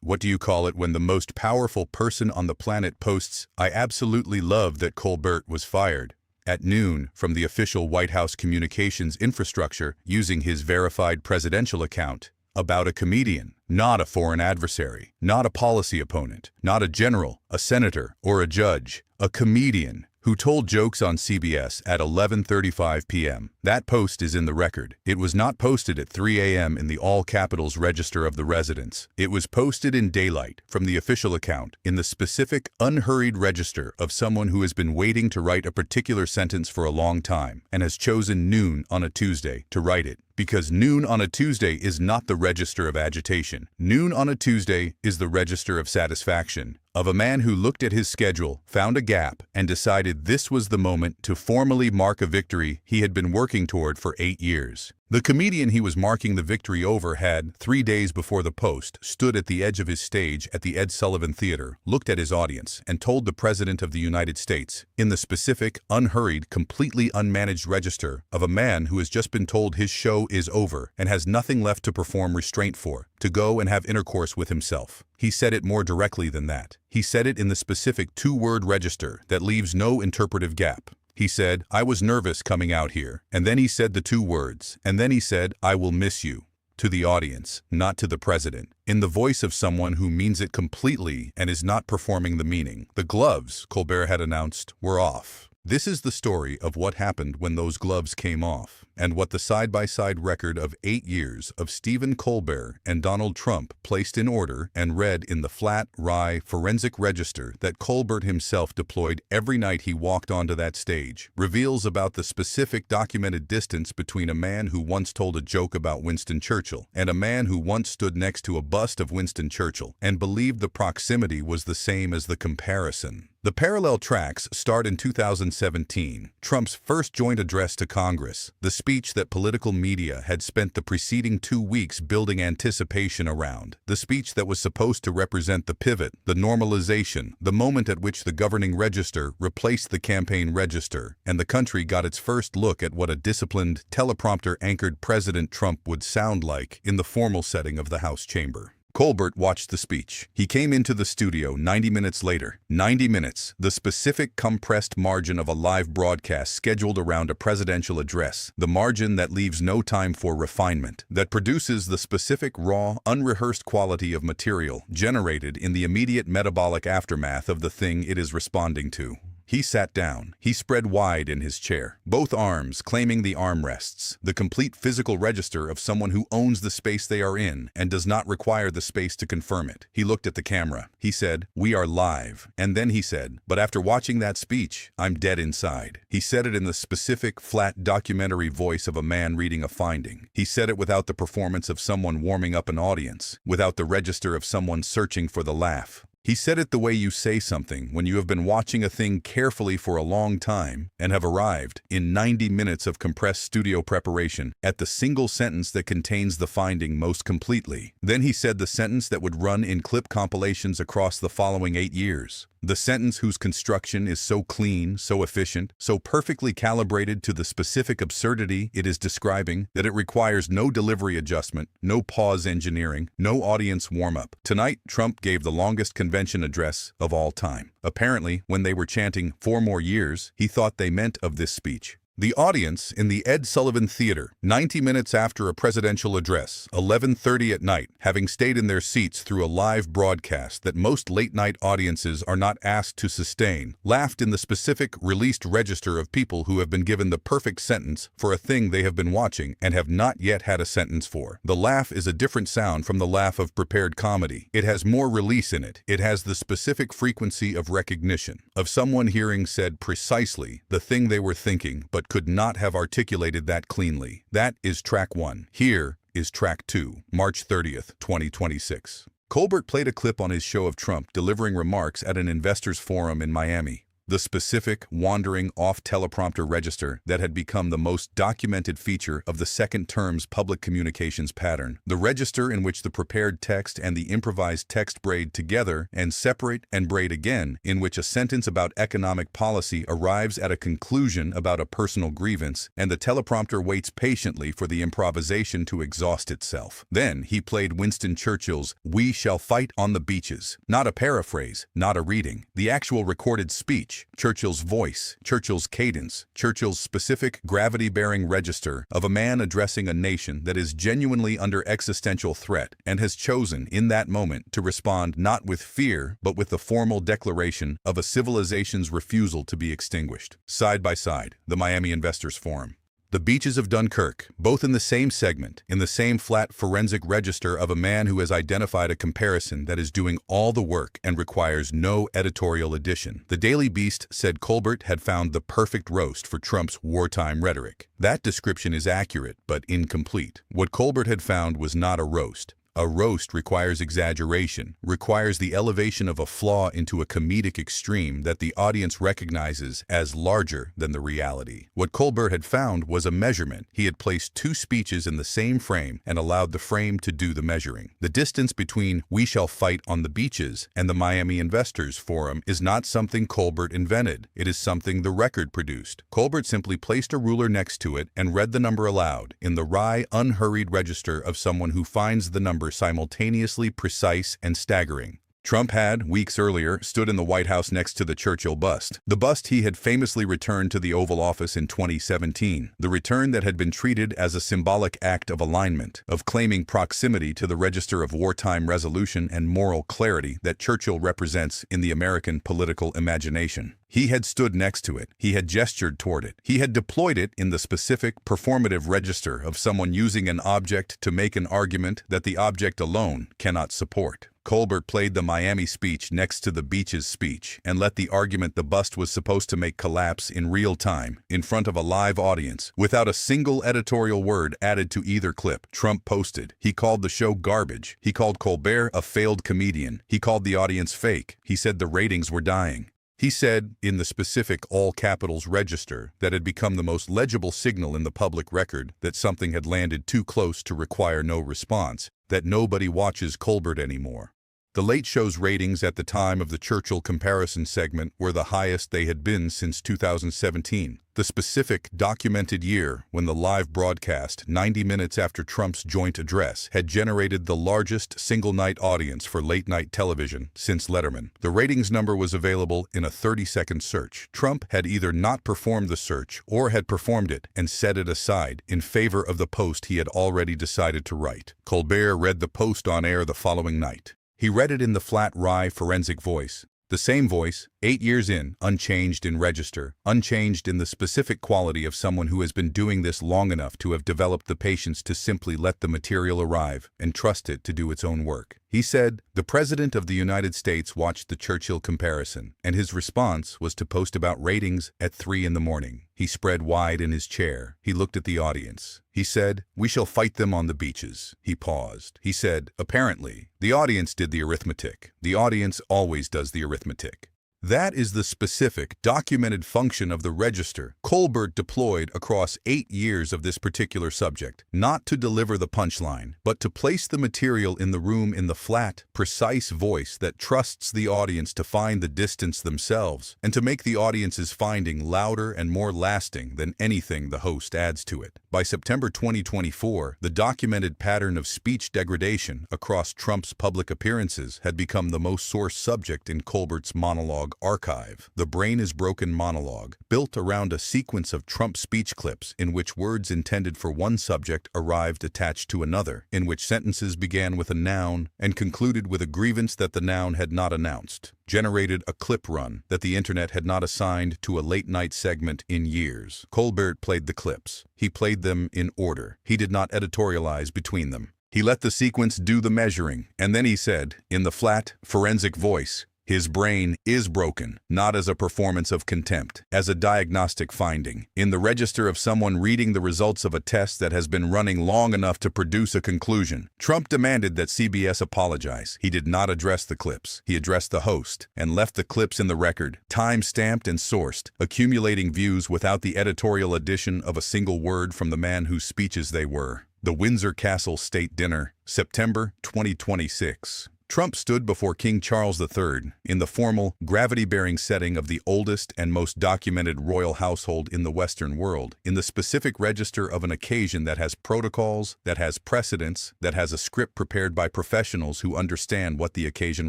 what do you call it when the most powerful person on the planet posts, "I absolutely love that Colbert was fired," at noon from the official White House communications infrastructure using his verified presidential account, about a comedian, not a foreign adversary, not a policy opponent, not a general, a senator, or a judge, a comedian who told jokes on CBS at 11:35 p.m. That post is in the record. It was not posted at 3 a.m. in the All Capitals Register of the Residents. It was posted in daylight from the official account in the specific, unhurried register of someone who has been waiting to write a particular sentence for a long time and has chosen noon on a Tuesday to write it. Because noon on a Tuesday is not the register of agitation. Noon on a Tuesday is the register of satisfaction, of a man who looked at his schedule, found a gap, and decided this was the moment to formally mark a victory he had been working toward for 8 years. The comedian he was marking the victory over had, 3 days before the post, stood at the edge of his stage at the Ed Sullivan Theater, looked at his audience, and told the President of the United States, in the specific, unhurried, completely unmanaged register of a man who has just been told his show is over and has nothing left to perform restraint for, to go and have intercourse with himself. He said it more directly than that. He said it in the specific 2-word register that leaves no interpretive gap. He said, "I was nervous coming out here," and then he said the 2 words, and then he said, "I will miss you," to the audience, not to the president, in the voice of someone who means it completely and is not performing the meaning. The gloves, Colbert had announced, were off. This is the story of what happened when those gloves came off, and what the side-by-side record of 8 years of Stephen Colbert and Donald Trump placed in order and read in the flat, wry, forensic register that Colbert himself deployed every night he walked onto that stage, reveals about the specific documented distance between a man who once told a joke about Winston Churchill and a man who once stood next to a bust of Winston Churchill and believed the proximity was the same as the comparison. The parallel tracks start in 2017, Trump's first joint address to Congress, the speech that political media had spent the preceding 2 weeks building anticipation around, the speech that was supposed to represent the pivot, the normalization, the moment at which the governing register replaced the campaign register, and the country got its first look at what a disciplined, teleprompter-anchored President Trump would sound like in the formal setting of the House chamber. Colbert watched the speech. He came into the studio 90 minutes later. 90 minutes, the specific compressed margin of a live broadcast scheduled around a presidential address, the margin that leaves no time for refinement, that produces the specific raw, unrehearsed quality of material generated in the immediate metabolic aftermath of the thing it is responding to. He sat down. He spread wide in his chair, both arms claiming the armrests, the complete physical register of someone who owns the space they are in and does not require the space to confirm it. He looked at the camera. He said, "We are live." And then he said, "But after watching that speech, I'm dead inside." He said it in the specific, flat, documentary voice of a man reading a finding. He said it without the performance of someone warming up an audience, without the register of someone searching for the laugh. He said it the way you say something when you have been watching a thing carefully for a long time and have arrived, in 90 minutes of compressed studio preparation, at the single sentence that contains the finding most completely. Then he said the sentence that would run in clip compilations across the following 8 years. The sentence whose construction is so clean, so efficient, so perfectly calibrated to the specific absurdity it is describing that it requires no delivery adjustment, no pause engineering, no audience warm-up. Tonight, Trump gave the longest convention address of all time. Apparently, when they were chanting 4 more years, he thought they meant of this speech. The audience in the Ed Sullivan Theater, 90 minutes after a presidential address, 11:30 at night, having stayed in their seats through a live broadcast that most late-night audiences are not asked to sustain, laughed in the specific, released register of people who have been given the perfect sentence for a thing they have been watching and have not yet had a sentence for. The laugh is a different sound from the laugh of prepared comedy. It has more release in it. It has the specific frequency of recognition, of someone hearing said precisely the thing they were thinking, but could not have articulated that cleanly. That is track 1. Here is track 2, March 30th, 2026. Colbert played a clip on his show of Trump delivering remarks at an investors' forum in Miami. the specific, wandering, off-teleprompter register that had become the most documented feature of the second term's public communications pattern. The register in which the prepared text and the improvised text braid together and separate and braid again, in which a sentence about economic policy arrives at a conclusion about a personal grievance, and the teleprompter waits patiently for the improvisation to exhaust itself. Then he played Winston Churchill's "We shall fight on the beaches." Not a paraphrase, not a reading. The actual recorded speech. Churchill's voice, Churchill's cadence, Churchill's specific gravity-bearing register of a man addressing a nation that is genuinely under existential threat and has chosen, in that moment, to respond not with fear, but with the formal declaration of a civilization's refusal to be extinguished. Side by side, the Miami Investors Forum. The beaches of Dunkirk, both in the same segment, in the same flat forensic register of a man who has identified a comparison that is doing all the work and requires no editorial addition. The Daily Beast said Colbert had found the perfect roast for Trump's wartime rhetoric. That description is accurate, but incomplete. What Colbert had found was not a roast. A roast requires exaggeration, requires the elevation of a flaw into a comedic extreme that the audience recognizes as larger than the reality. What Colbert had found was a measurement. He had placed two speeches in the same frame and allowed the frame to do the measuring. The distance between "We shall fight on the beaches" and the Miami Investors Forum is not something Colbert invented. It is something the record produced. Colbert simply placed a ruler next to it and read the number aloud in the wry, unhurried register of someone who finds the number simultaneously precise and staggering. Trump had, weeks earlier, stood in the White House next to the Churchill bust. The bust he had famously returned to the Oval Office in 2017. The return that had been treated as a symbolic act of alignment, of claiming proximity to the register of wartime resolution and moral clarity that Churchill represents in the American political imagination. He had stood next to it. He had gestured toward it. He had deployed it in the specific performative register of someone using an object to make an argument that the object alone cannot support. Colbert played the Miami speech next to the beaches speech and let the argument the bust was supposed to make collapse in real time, in front of a live audience, without a single editorial word added to either clip. Trump posted. He called the show garbage. He called Colbert a failed comedian. He called the audience fake. He said the ratings were dying. He said, in the specific all capitals register that had become the most legible signal in the public record that something had landed too close to require no response, that nobody watches Colbert anymore. The Late Show's ratings at the time of the Churchill comparison segment were the highest they had been since 2017, the specific documented year when the live broadcast, 90 minutes after Trump's joint address, had generated the largest single-night audience for late-night television since Letterman. The ratings number was available in a 30-second search. Trump had either not performed the search or had performed it and set it aside in favor of the post he had already decided to write. Colbert read the post on air the following night. He read it in the flat, wry, forensic voice. The same voice, 8 years in, unchanged in register, unchanged in the specific quality of someone who has been doing this long enough to have developed the patience to simply let the material arrive and trust it to do its own work. He said, "The President of the United States watched the Churchill comparison, and his response was to post about ratings at 3 in the morning. He spread wide in his chair. He looked at the audience. He said, 'We shall fight them on the beaches.' He paused. He said, 'Apparently, the audience did the arithmetic. The audience always does the arithmetic.' That is the specific, documented function of the register Colbert deployed across 8 years of this particular subject, not to deliver the punchline, but to place the material in the room in the flat, precise voice that trusts the audience to find the distance themselves, and to make the audience's finding louder and more lasting than anything the host adds to it. By September 2024, the documented pattern of speech degradation across Trump's public appearances had become the most sourced subject in Colbert's monologue archive. The Brain is Broken monologue, built around a sequence of Trump speech clips in which words intended for one subject arrived attached to another, in which sentences began with a noun and concluded with a grievance that the noun had not announced, generated a clip run that the internet had not assigned to a late-night segment in years. Colbert played the clips. He played them in order. He did not editorialize between them. He let the sequence do the measuring, and then he said, in the flat, forensic voice, His brain is broken, not as a performance of contempt, as a diagnostic finding, in the register of someone reading the results of a test that has been running long enough to produce a conclusion. Trump demanded that CBS apologize. He did not address the clips. He addressed the host and left the clips in the record, time-stamped and sourced, accumulating views without the editorial addition of a single word from the man whose speeches they were. The Windsor Castle State Dinner, September 2026. Trump stood before King Charles III in the formal, gravity-bearing setting of the oldest and most documented royal household in the Western world, in the specific register of an occasion that has protocols, that has precedents, that has a script prepared by professionals who understand what the occasion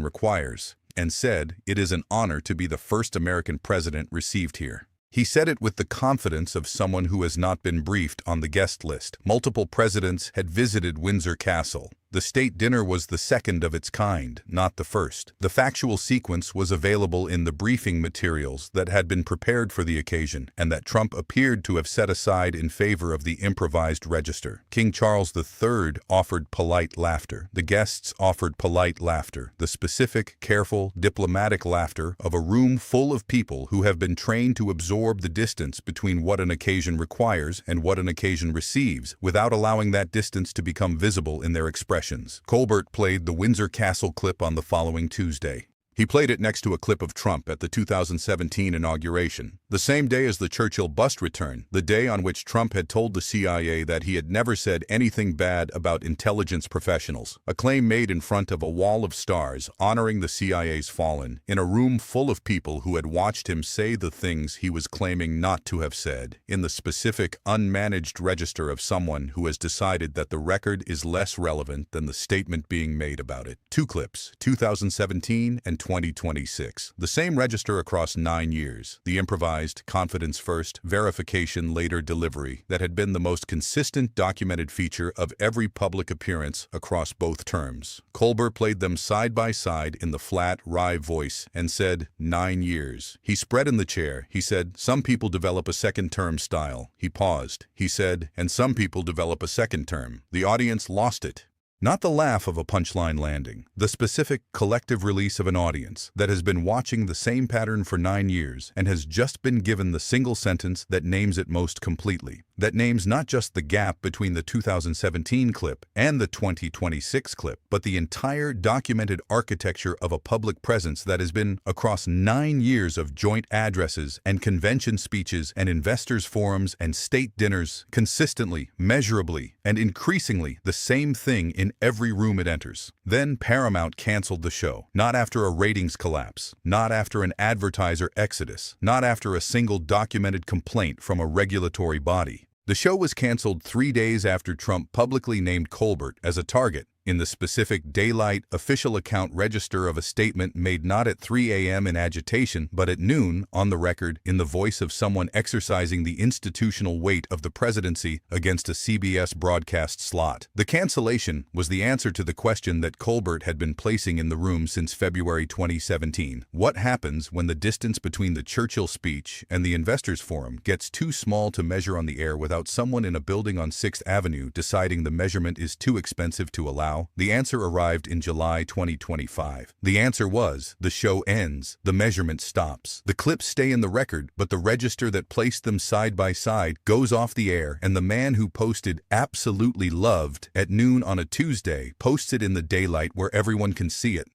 requires, and said, "It is an honor to be the first American president received here." He said it with the confidence of someone who has not been briefed on the guest list. Multiple presidents had visited Windsor Castle. The state dinner was the second of its kind, not the first. The factual sequence was available in the briefing materials that had been prepared for the occasion and that Trump appeared to have set aside in favor of the improvised register. King Charles III offered polite laughter. The guests offered polite laughter, the specific, careful, diplomatic laughter of a room full of people who have been trained to absorb the distance between what an occasion requires and what an occasion receives, without allowing that distance to become visible in their expression. Colbert played the Windsor Castle clip on the following Tuesday. He played it next to a clip of Trump at the 2017 inauguration, the same day as the Churchill bust return, the day on which Trump had told the CIA that he had never said anything bad about intelligence professionals, a claim made in front of a wall of stars honoring the CIA's fallen, in a room full of people who had watched him say the things he was claiming not to have said, in the specific, unmanaged register of someone who has decided that the record is less relevant than the statement being made about it. Two clips, 2017 and 2026. The same register across 9 years. The improvised, confidence first, verification later delivery that had been the most consistent documented feature of every public appearance across both terms. Colbert played them side by side in the flat, wry voice and said, 9 years. He spread in the chair. He said, some people develop a second term style. He paused. He said, and some people develop a second term. The audience lost it. Not the laugh of a punchline landing, the specific collective release of an audience that has been watching the same pattern for 9 years and has just been given the single sentence that names it most completely, that names not just the gap between the 2017 clip and the 2026 clip, but the entire documented architecture of a public presence that has been across 9 years of joint addresses and convention speeches and investors' forums and state dinners, consistently, measurably, and increasingly the same thing in every room it enters. Then Paramount canceled the show, not after a ratings collapse, not after an advertiser exodus, not after a single documented complaint from a regulatory body. The show was canceled 3 days after Trump publicly named Colbert as a target in the specific daylight official account register of a statement made not at 3 a.m. in agitation, but at noon, on the record, in the voice of someone exercising the institutional weight of the presidency against a CBS broadcast slot. The cancellation was the answer to the question that Colbert had been placing in the room since February 2017. What happens when the distance between the Churchill speech and the investors' forum gets too small to measure on the air without someone in a building on 6th Avenue deciding the measurement is too expensive to allow? The answer arrived in July 2025. The answer was, the show ends, the measurement stops. The clips stay in the record, but the register that placed them side by side goes off the air, and the man who posted "absolutely loved" at noon on a Tuesday posts it in the daylight where everyone can see it.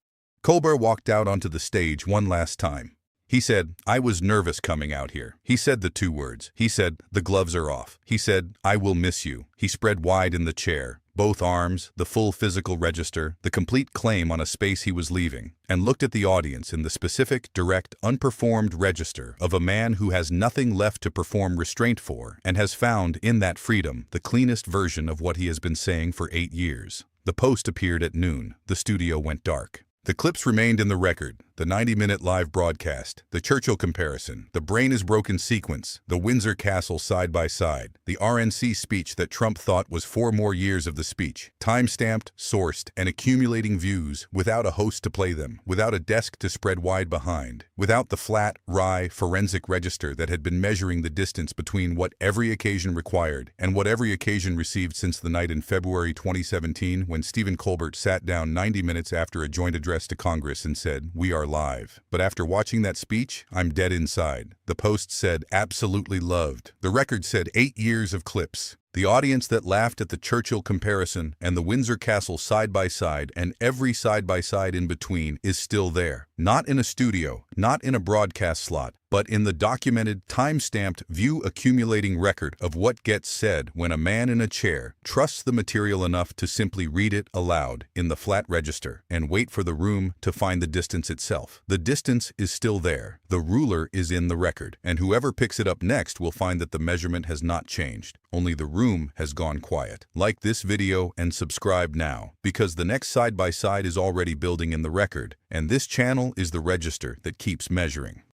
Colbert walked out onto the stage one last time. He said, I was nervous coming out here. He said the 2 words. He said, the gloves are off. He said, I will miss you. He spread wide in the chair, both arms, the full physical register, the complete claim on a space he was leaving, and looked at the audience in the specific, direct, unperformed register of a man who has nothing left to perform restraint for and has found in that freedom the cleanest version of what he has been saying for 8 years. The post appeared at noon. The studio went dark. The clips remained in the record, the 90-minute live broadcast, the Churchill comparison, the brain is broken sequence, the Windsor Castle side by side, the RNC speech that Trump thought was 4 more years of the speech, time-stamped, sourced, and accumulating views without a host to play them, without a desk to spread wide behind, without the flat, wry, forensic register that had been measuring the distance between what every occasion required and what every occasion received since the night in February 2017 when Stephen Colbert sat down 90 minutes after a joint address to Congress and said, "We are live. But after watching that speech, I'm dead inside. The post said, absolutely loved. The record said 8 years of clips. The audience that laughed at the Churchill comparison and the Windsor Castle side by side and every side by side in between is still there. Not in a studio, not in a broadcast slot, but in the documented, time-stamped, view-accumulating record of what gets said when a man in a chair trusts the material enough to simply read it aloud in the flat register and wait for the room to find the distance itself. The distance is still there. The ruler is in the record, and whoever picks it up next will find that the measurement has not changed. Only the room has gone quiet. Like this video and subscribe now, because the next side-by-side is already building in the record, and this channel is the register that keeps measuring.